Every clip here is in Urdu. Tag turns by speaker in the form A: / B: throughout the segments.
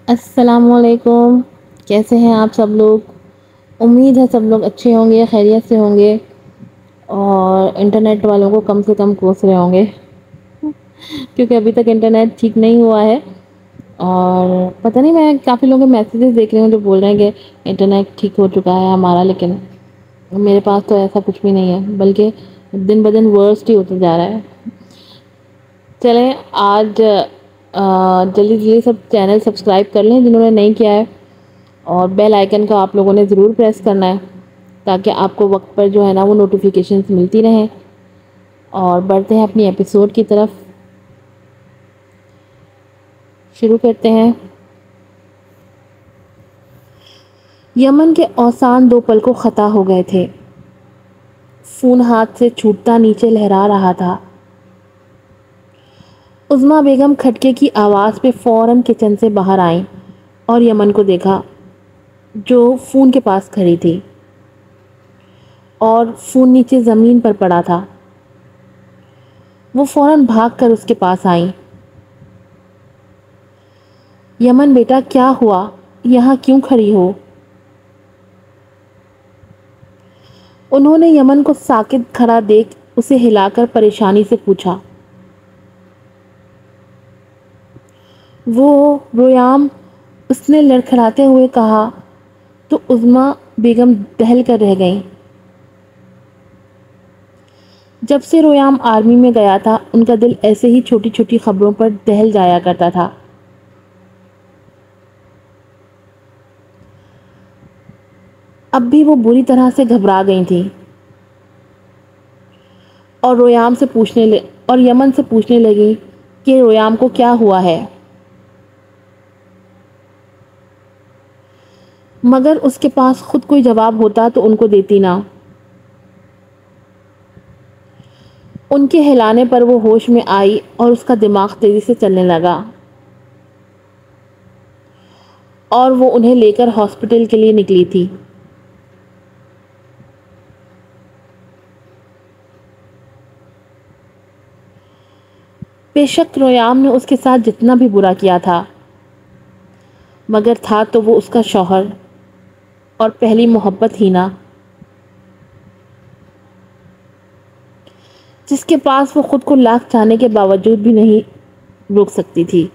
A: السلام علیکم. کیسے ہیں آپ سب لوگ؟ امید ہے سب لوگ اچھے ہوں گے، خیریت سے ہوں گے اور انٹرنیٹ والوں کو کم سے کم کوس رہے ہوں گے کیونکہ ابھی تک انٹرنیٹ ٹھیک نہیں ہوا ہے. اور پتہ نہیں، میں کافی لوگوں کے میسیجز دیکھ رہی ہوں جو بول رہے ہیں کہ انٹرنیٹ ٹھیک ہو چکا ہے ہمارا، لیکن میرے پاس تو ایسا کچھ بھی نہیں ہے، بلکہ دن بدن ورسٹ ہی ہوتا جا رہا ہے. چلیں آج جلدی جلدی سب چینل سبسکرائب کر لیں جنہوں نے نہیں کیا ہے، اور بیل آئیکن کا آپ لوگوں نے ضرور پریس کرنا ہے تاکہ آپ کو وقت پر جو ہے نا وہ نوٹیفیکیشنس ملتی رہیں. اور بڑھتے ہیں اپنی ایپیسوڈ کی طرف. شروع کرتے ہیں. یمن کے اوسان دو پل کو خطا ہو گئے تھے. فون ہاتھ سے چھوٹتا نیچے لہرا رہا تھا. عظمیٰ بیگم کھٹکے کی آواز پہ فوراً کچن سے باہر آئیں اور یمن کو دیکھا جو فون کے پاس کھڑی تھی اور فون نیچے زمین پر پڑا تھا. وہ فوراً بھاگ کر اس کے پاس آئیں. یمن بیٹا کیا ہوا؟ یہاں کیوں کھڑی ہو؟ انہوں نے یمن کو ساکت کھڑا دیکھ اسے ہلا کر پریشانی سے پوچھا. وہ رویام، اس نے لڑکھڑاتے ہوئے کہا تو عظمیٰ بیگم دہل کر رہ گئیں. جب سے رویام آرمی میں گیا تھا ان کا دل ایسے ہی چھوٹی چھوٹی خبروں پر دہل جایا کرتا تھا. اب بھی وہ بری طرح سے گھبرا گئی تھیں اور یمن سے پوچھنے لگی کہ رویام کو کیا ہوا ہے. مگر اس کے پاس خود کوئی جواب ہوتا تو ان کو دیتی نہ. ان کے ہلانے پر وہ ہوش میں آئی اور اس کا دماغ تیزی سے چلنے لگا اور وہ انہیں لے کر ہاسپٹل کے لیے نکلی تھی. بے شک رویام نے اس کے ساتھ جتنا بھی برا کیا تھا، مگر تھا تو وہ اس کا شوہر اور پہلی محبت ہی نہ، جس کے پاس وہ خود کو لاکھ چاہنے کے باوجود بھی نہیں روک سکتی تھی.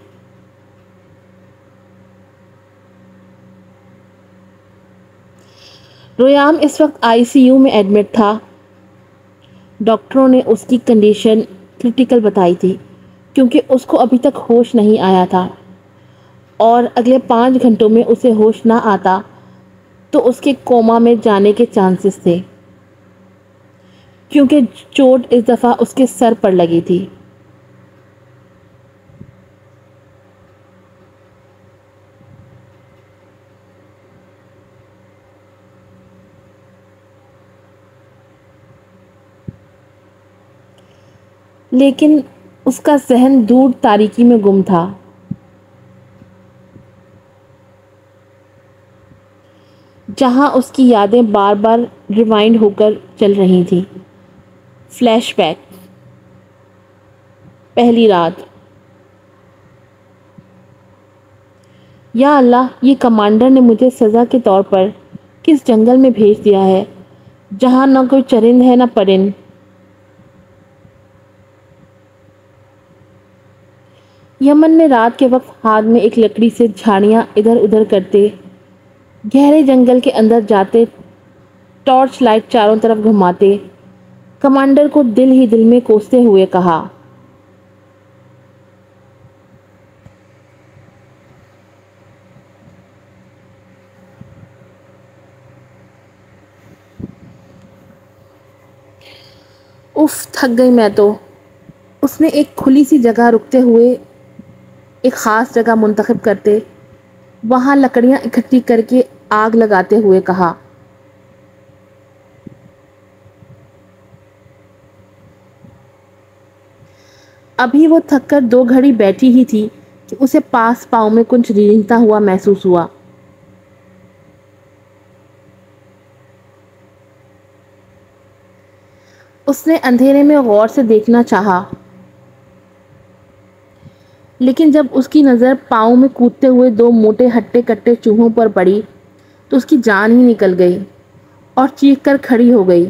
A: رویام اس وقت ICU میں ایڈمٹ تھا. ڈاکٹروں نے اس کی کنڈیشن کرٹیکل بتائی تھی کیونکہ اس کو ابھی تک ہوش نہیں آیا تھا، اور اگلے 5 گھنٹوں میں اسے ہوش نہ آتا تو اس کے کوما میں جانے کے چانسز تھے کیونکہ چوٹ اس دفعہ اس کے سر پر لگی تھی. لیکن اس کا ذہن دور تاریکی میں گم تھا. جہاں اس کی یادیں بار بار ریوائنڈ ہو کر چل رہی تھیں. Flashback. پہلی رات. یا اللہ، یہ کمانڈر نے مجھے سزا کے طور پر کس جنگل میں بھیج دیا ہے جہاں نہ کوئی چرند ہے نہ پرند. یمن نے رات کے وقت ہاتھ میں ایک لکڑی سے جھاڑیاں ادھر ادھر کرتے گہرے جنگل کے اندر جاتے ٹارچ لائٹ چاروں طرف گھماتے کمانڈر کو دل ہی دل میں کوستے ہوئے کہا. اف، تھک گئی میں تو. اس نے ایک کھلی سی جگہ رکتے ہوئے ایک خاص جگہ منتخب کرتے وہاں لکڑیاں اکٹھی کر کے آگ لگاتے ہوئے کہا. ابھی وہ تھک کر 2 گھڑی بیٹھی ہی تھی کہ اسے پاس پاؤں میں کچھ رینگتا ہوا محسوس ہوا. اس نے اندھیرے میں غور سے دیکھنا چاہا. لیکن جب اس کی نظر پاؤں میں کودتے ہوئے دو موٹے ہٹے کٹے چوہوں پر پڑی تو اس کی جان ہی نکل گئی اور چیخ کر کھڑی ہو گئی۔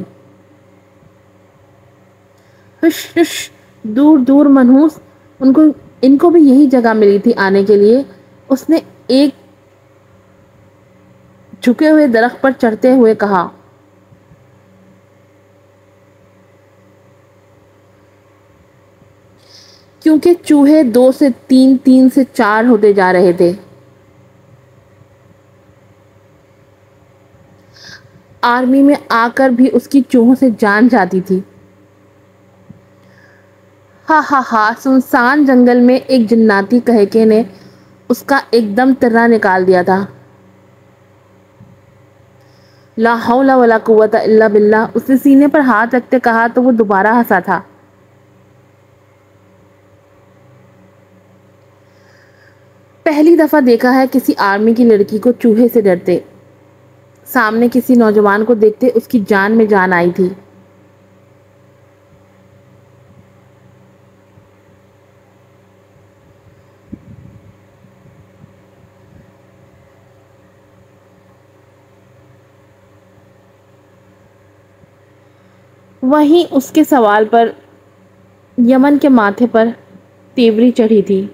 A: ہش ہش، دور دور منحوس، ان کو بھی یہی جگہ ملی تھی آنے کے لیے، اس نے ایک جھکے ہوئے درخت پر چڑھتے ہوئے کہا۔ کیونکہ چوہے 2 سے 3، 3 سے 4 ہوتے جا رہے تھے۔ آرمی میں آ کر بھی اس کی چوہوں سے جان جاتی تھی۔ ہا ہا ہا، سنسان جنگل میں ایک جناتی کہکے نے اس کا ایک دم ترا نکال دیا تھا۔ لا حول ولا قوت الا باللہ، اس نے سینے پر ہاتھ رکھتے کہا تو وہ دوبارہ ہنسا تھا۔ پہلی دفعہ دیکھا ہے کسی آرمی کی لڑکی کو چوہے سے ڈرتے۔ سامنے کسی نوجوان کو دیکھتے اس کی جان میں جان آئی تھی۔ وہیں اس کے سوال پر یمن کے ماتھے پر تیوری چڑھی تھی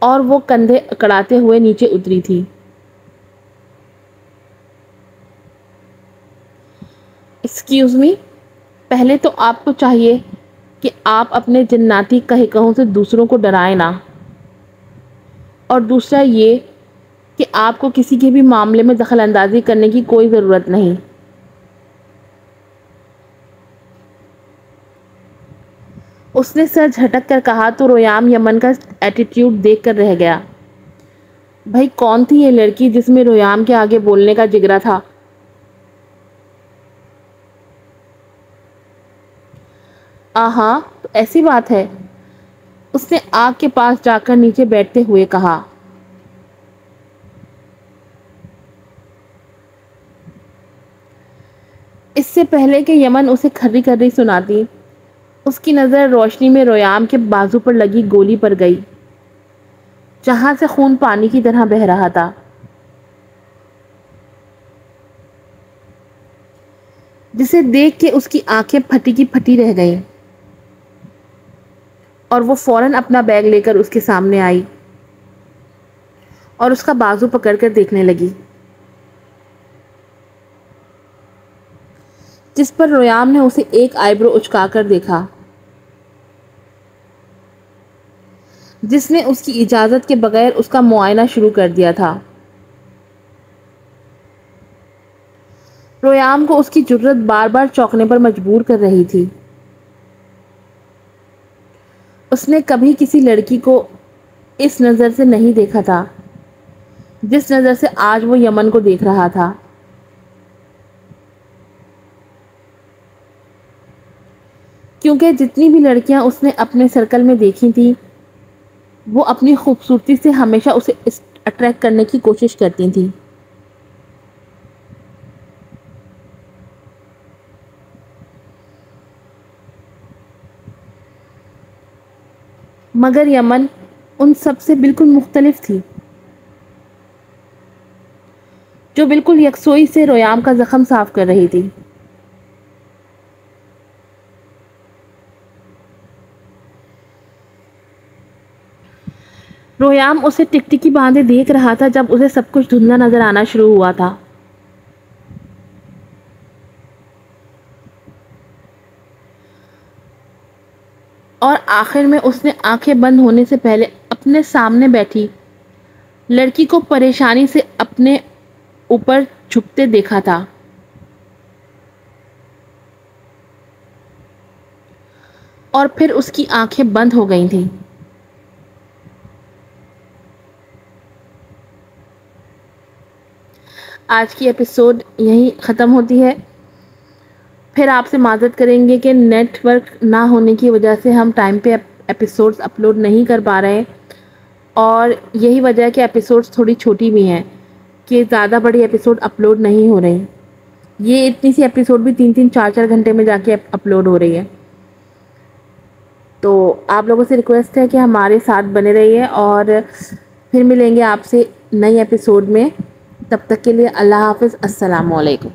A: اور وہ کندھے اکڑاتے ہوئے نیچے اتری تھی۔ ایکسکیوز می، پہلے تو آپ کو چاہیے کہ آپ اپنے جناتی کہکہوں سے دوسروں کو ڈرائیں نہ، اور دوسرا یہ کہ آپ کو کسی کے بھی معاملے میں دخل اندازی کرنے کی کوئی ضرورت نہیں۔ اس نے سر جھٹک کر کہا تو رویام یمن کا ایٹیٹیوڈ دیکھ کر رہ گیا۔ بھئی کون تھی یہ لڑکی جس میں رویام کے آگے بولنے کا جگرا تھا؟ ہاں تو ایسی بات ہے، اس نے آگ کے پاس جا کر نیچے بیٹھتے ہوئے کہا۔ اس سے پہلے کہ یمن اسے کھری کھری سناتی، اس کی نظر روشنی میں رویام کے بازو پر لگی گولی پر گئی، جہاں سے خون پانی کی طرح بہہ رہا تھا۔ جسے دیکھ کے اس کی آنکھیں پھٹی کی پھٹی رہ گئیں اور وہ فوراً اپنا بیگ لے کر اس کے سامنے آئی اور اس کا بازو پکڑ کر دیکھنے لگی، جس پر رویام نے اسے ایک آئی برو اچکا کر دیکھا، جس نے اس کی اجازت کے بغیر اس کا معائنہ شروع کر دیا تھا۔ رویام کو اس کی جرأت بار بار چونکنے پر مجبور کر رہی تھی۔ اس نے کبھی کسی لڑکی کو اس نظر سے نہیں دیکھا تھا جس نظر سے آج وہ یمن کو دیکھ رہا تھا۔ کیونکہ جتنی بھی لڑکیاں اس نے اپنے سرکل میں دیکھی تھیں، وہ اپنی خوبصورتی سے ہمیشہ اسے اٹریکٹ کرنے کی کوشش کرتی تھیں۔ مگر یمن ان سب سے بالکل مختلف تھی، جو بالکل یکسوئی سے رویام کا زخم صاف کر رہی تھی۔ رویام اسے ٹکٹکی باندھے دیکھ رہا تھا جب اسے سب کچھ دھندلا نظر آنا شروع ہوا تھا۔ اور آخر میں اس نے آنکھیں بند ہونے سے پہلے اپنے سامنے بیٹھی لڑکی کو پریشانی سے اپنے اوپر جھکتے دیکھا تھا، اور پھر اس کی آنکھیں بند ہو گئی تھیں۔ آج کی ایپیسوڈ یہیں ختم ہوتی ہے۔ پھر آپ سے معذرت کریں گے کہ نیٹ ورک نہ ہونے کی وجہ سے ہم ٹائم پہ ایپیسوڈز اپلوڈ نہیں کر پا رہے ہیں، اور یہی وجہ ہے کہ ایپیسوڈز تھوڑی چھوٹی بھی ہیں، کہ زیادہ بڑی ایپیسوڈ اپلوڈ نہیں ہو رہی۔ یہ اتنی سی ایپیسوڈ بھی 3 3 4 4 گھنٹے میں جا کے اپلوڈ ہو رہی ہے۔ تو آپ لوگوں سے ریکویسٹ ہے کہ ہمارے ساتھ بنے رہیے، اور پھر ملیں گے آپ سے نئی ایپیسوڈ میں. تب تک کے لیے اللہ حافظ، السلام علیکم.